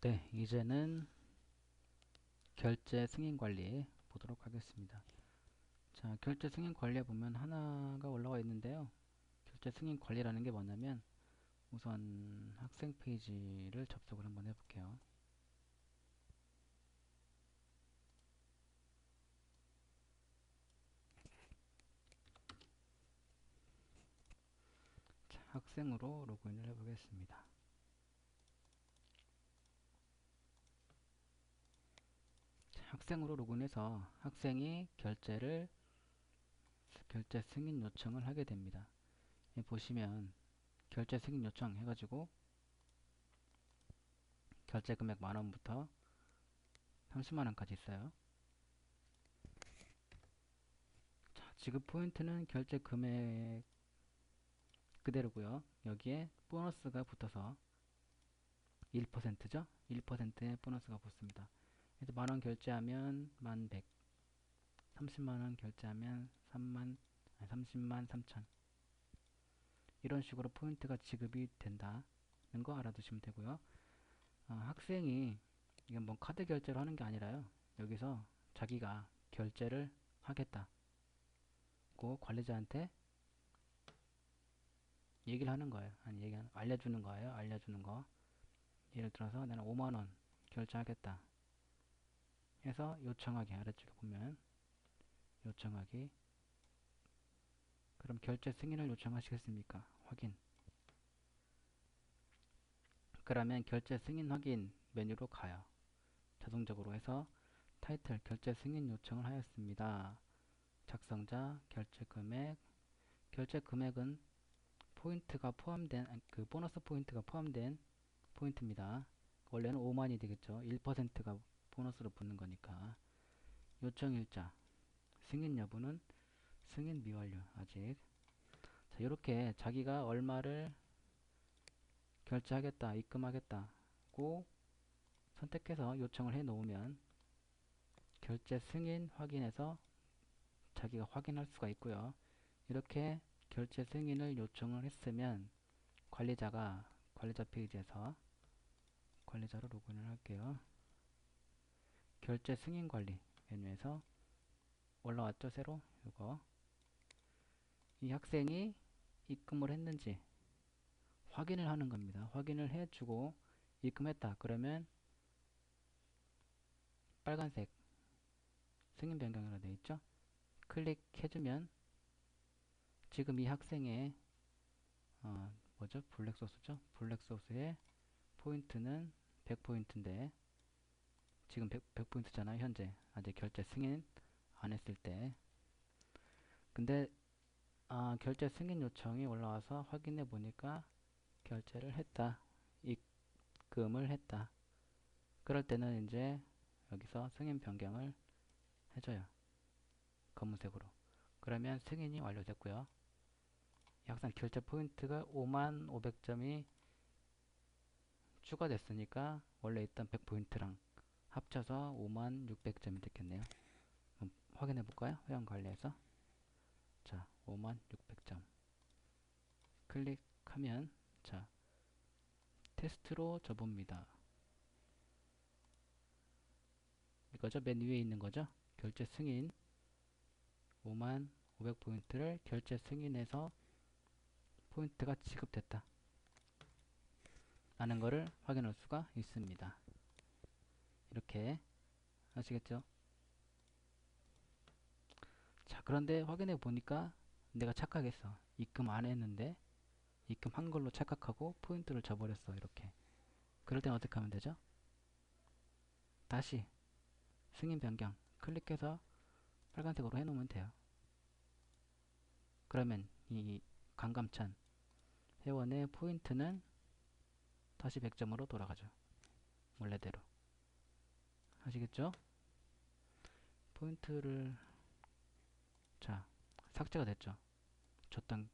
네, 이제는 결제 승인 관리 보도록 하겠습니다. 자, 결제 승인 관리에 보면 하나가 올라와 있는데요. 결제 승인 관리라는 게 뭐냐면 우선 학생 페이지를 접속을 한번 해볼게요. 자, 학생으로 로그인을 해보겠습니다. 자, 학생으로 로그인해서 학생이 결제 승인 요청을 하게 됩니다. 여기 보시면 결제 승인 요청 해가지고 결제 금액 10,000원부터 30만원까지 있어요. 자, 지급 포인트는 결제 금액 그대로고요. 여기에 보너스가 붙어서 1%죠? 1%의 보너스가 붙습니다. 그래서 만원 결제하면 11,100, 30만원 결제하면 30만 3천. 이런 식으로 포인트가 지급이 된다는 거 알아두시면 되고요. 학생이 이건 뭐 카드 결제로 하는 게 아니라요. 여기서 자기가 결제를 하겠다고 관리자한테 얘기를 하는 거예요. 아니, 알려주는 거예요. 알려주는 거. 예를 들어서 나는 5만원 결제하겠다 해서 요청하기, 아래쪽에 보면 요청하기. 그럼 결제 승인을 요청하시겠습니까? 확인. 그러면 결제 승인 확인 메뉴로 가요. 자동적으로 해서 타이틀 결제 승인 요청을 하였습니다. 작성자 결제 금액은 포인트가 포함된, 그 보너스 포인트가 포함된 포인트입니다. 원래는 5만이 되겠죠. 1%가 보너스로 붙는 거니까. 요청일자 승인 여부는 승인 미완료 아직. 자, 이렇게 자기가 얼마를 결제하겠다, 입금하겠다고 선택해서 요청을 해 놓으면 결제 승인 확인해서 자기가 확인할 수가 있고요. 이렇게 결제 승인을 요청을 했으면 관리자 페이지에서 관리자로 로그인을 할게요. 결제 승인 관리 메뉴에서 올라왔죠, 새로. 이거 이 학생이 입금을 했는지 확인을 하는 겁니다. 확인을 해주고 입금했다 그러면 빨간색 승인 변경이라고 되어 있죠. 클릭해주면 지금 이 학생의 뭐죠? 블랙소스죠? 블랙소스의 포인트는 100포인트인데 지금 100포인트잖아요. 현재 아직 결제 승인 안 했을 때. 근데 결제 승인 요청이 올라와서 확인해 보니까 결제를 했다. 입금을 했다. 그럴 때는 이제 여기서 승인 변경을 해줘요. 검은색으로. 그러면 승인이 완료됐고요. 약산 결제 포인트가 5만 500점이 추가됐으니까 원래 있던 100포인트랑 합쳐서 5만 600점이 됐겠네요. 확인해 볼까요? 회원 관리에서. 자, 5만 600점. 클릭하면, 자, 테스트로 줘봅니다. 이거죠? 맨 위에 있는 거죠? 결제 승인. 5만 500포인트를 결제 승인해서 포인트가 지급됐다. 라는 거를 확인할 수가 있습니다. 이렇게 아시겠죠? 자, 그런데 확인해 보니까 내가 착각했어. 입금 안 했는데 입금한 걸로 착각하고 포인트를 줘버렸어. 이렇게. 그럴 땐 어떻게 하면 되죠? 다시 승인 변경 클릭해서 빨간색으로 해놓으면 돼요. 그러면 이 강감찬 회원의 포인트는 다시 100점으로 돌아가죠. 원래대로. 아시겠죠? 포인트를, 자, 삭제가 됐죠. 줬던,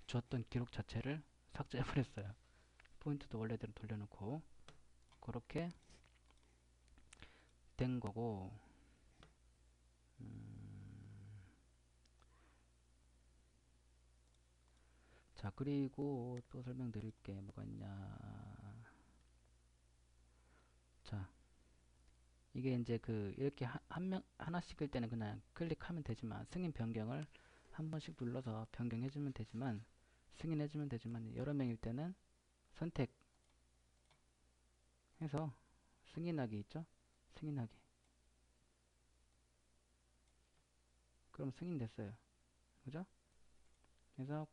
줬던 기록 자체를 삭제해버렸어요. 포인트도 원래대로 돌려놓고 그렇게 된 거고. 자, 그리고 또 설명드릴 게 뭐가 있냐. 이게 이제 그 이렇게 하나씩일 때는 그냥 클릭하면 되지만 승인 변경을 한 번씩 눌러서 변경해주면 되지만 승인해주면 되지만 여러 명일 때는 선택해서 승인하기 있죠? 승인하기. 그럼 승인됐어요. 그죠? 그래서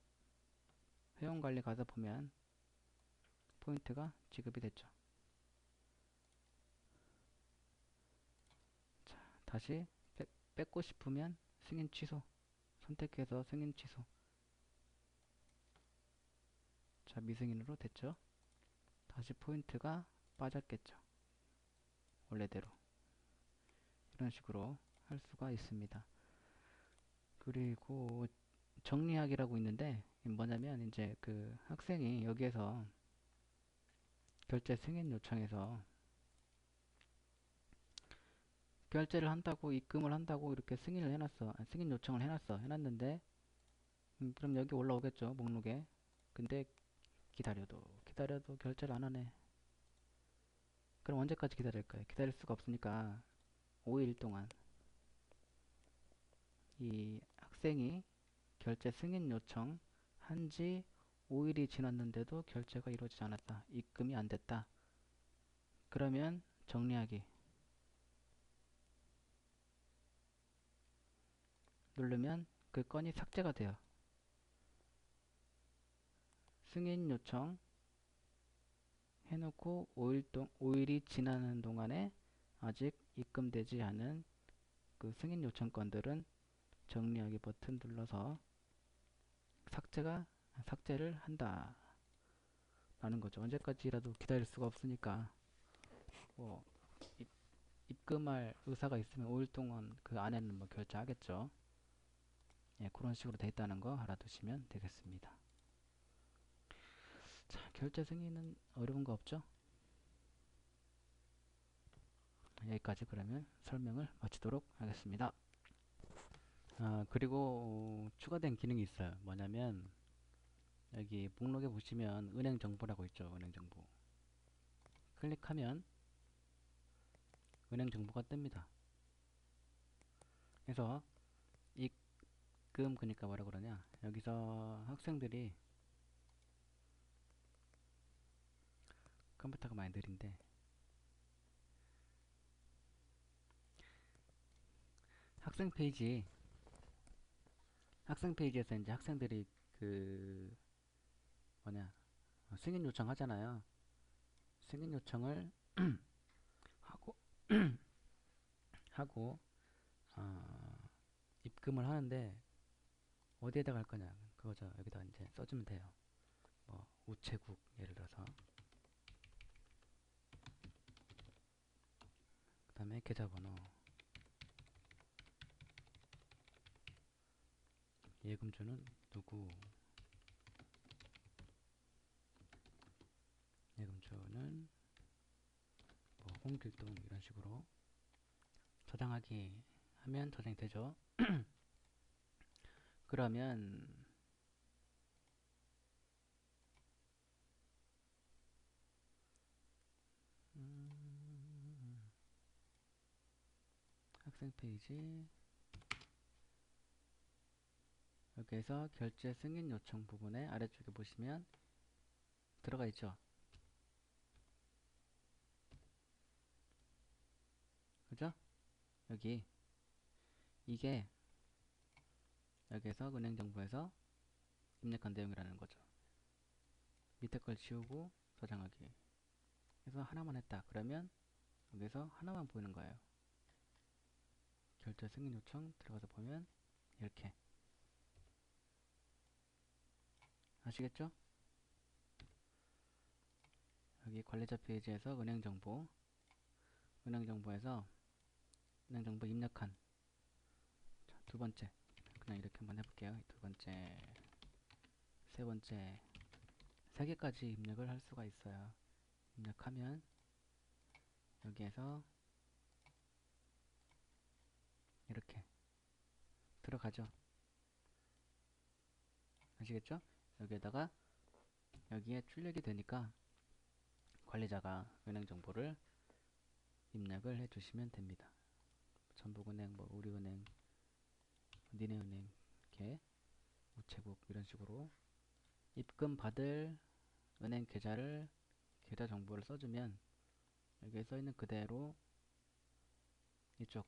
회원관리 가서 보면 포인트가 지급이 됐죠. 자, 다시 뺏고 싶으면 승인 취소. 선택해서 승인 취소. 자, 미승인으로 됐죠. 다시 포인트가 빠졌겠죠. 원래대로. 이런 식으로 할 수가 있습니다. 그리고 정리하기라고 있는데 뭐냐면 이제 그 학생이 여기에서 결제 승인 요청해서 결제를 한다고 입금을 한다고 이렇게 승인을 해놨어. 승인 요청을 해놨는데 그럼 여기 올라오겠죠, 목록에. 근데 기다려도 결제를 안 하네. 그럼 언제까지 기다릴까요? 기다릴 수가 없으니까 5일 동안 이 학생이 결제 승인 요청 한지 5일이 지났는데도 결제가 이루어지지 않았다. 입금이 안 됐다. 그러면 정리하기 누르면 그 건이 삭제가 돼요. 승인 요청 해놓고 5일이 지나는 동안에 아직 입금되지 않은 그 승인 요청 건들은 정리하기 버튼 눌러서 삭제를 한다 라는 거죠. 언제까지라도 기다릴 수가 없으니까 뭐 입금할 의사가 있으면 5일 동안 그 안에는 뭐 결제하겠죠. 예, 그런 식으로 돼 있다는 거 알아두시면 되겠습니다. 자, 결제 승인은 어려운 거 없죠? 여기까지 그러면 설명을 마치도록 하겠습니다. 그리고 추가된 기능이 있어요. 뭐냐면 여기 목록에 보시면 은행 정보라고 있죠. 은행 정보. 클릭하면 은행 정보가 뜹니다. 그래서 입금 그러니까 뭐라 그러냐? 여기서 학생들이 컴퓨터가 많이 느린데 학생 페이지에서 이제 학생들이 그 뭐냐 승인 요청하잖아요. 승인 요청을 하고 하고 입금을 하는데 어디에다가 할 거냐 그거죠. 여기다 이제 써주면 돼요. 뭐 우체국 예를 들어서 그 다음에 계좌번호 예금주는 누구 예금주는 뭐 홍길동 이런 식으로 저장하기 하면 저장이 되죠. 그러면 학생 페이지 여기에서 결제 승인 요청 부분에 아래쪽에 보시면 들어가 있죠. 그죠? 여기 이게 여기에서 은행 정보에서 입력한 내용이라는 거죠. 밑에 걸 지우고 저장하기 그래서 하나만 했다. 그러면 여기서 하나만 보이는 거예요. 결제 승인 요청 들어가서 보면 이렇게 아시겠죠? 여기 관리자 페이지에서 은행 정보에서 은행 정보 입력한 자, 두 번째 그냥 이렇게 한번 해볼게요. 두 번째 세 번째 세 개까지 입력을 할 수가 있어요. 입력하면 여기에서 이렇게 들어가죠. 아시겠죠? 여기에다가 여기에 출력이 되니까 관리자가 은행 정보를 입력을 해주시면 됩니다. 전북은행, 뭐 우리은행, 니네은행, 이렇게 우체국 이런 식으로 입금 받을 은행 계좌를 계좌 정보를 써주면 여기에 써있는 그대로 이쪽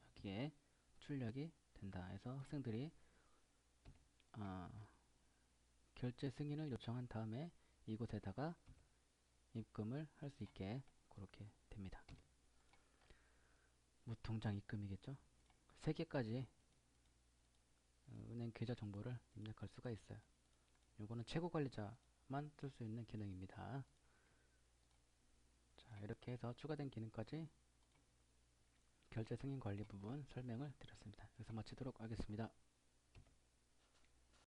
여기에 출력이 된다 해서 학생들이 어, 결제 승인을 요청한 다음에 이곳에다가 입금을 할 수 있게 그렇게 됩니다. 무통장 입금이겠죠. 3개까지 은행 계좌 정보를 입력할 수가 있어요. 요거는 최고 관리자만 쓸 수 있는 기능입니다. 자, 이렇게 해서 추가된 기능까지 결제 승인 관리 부분 설명을 드렸습니다. 여기서 마치도록 하겠습니다.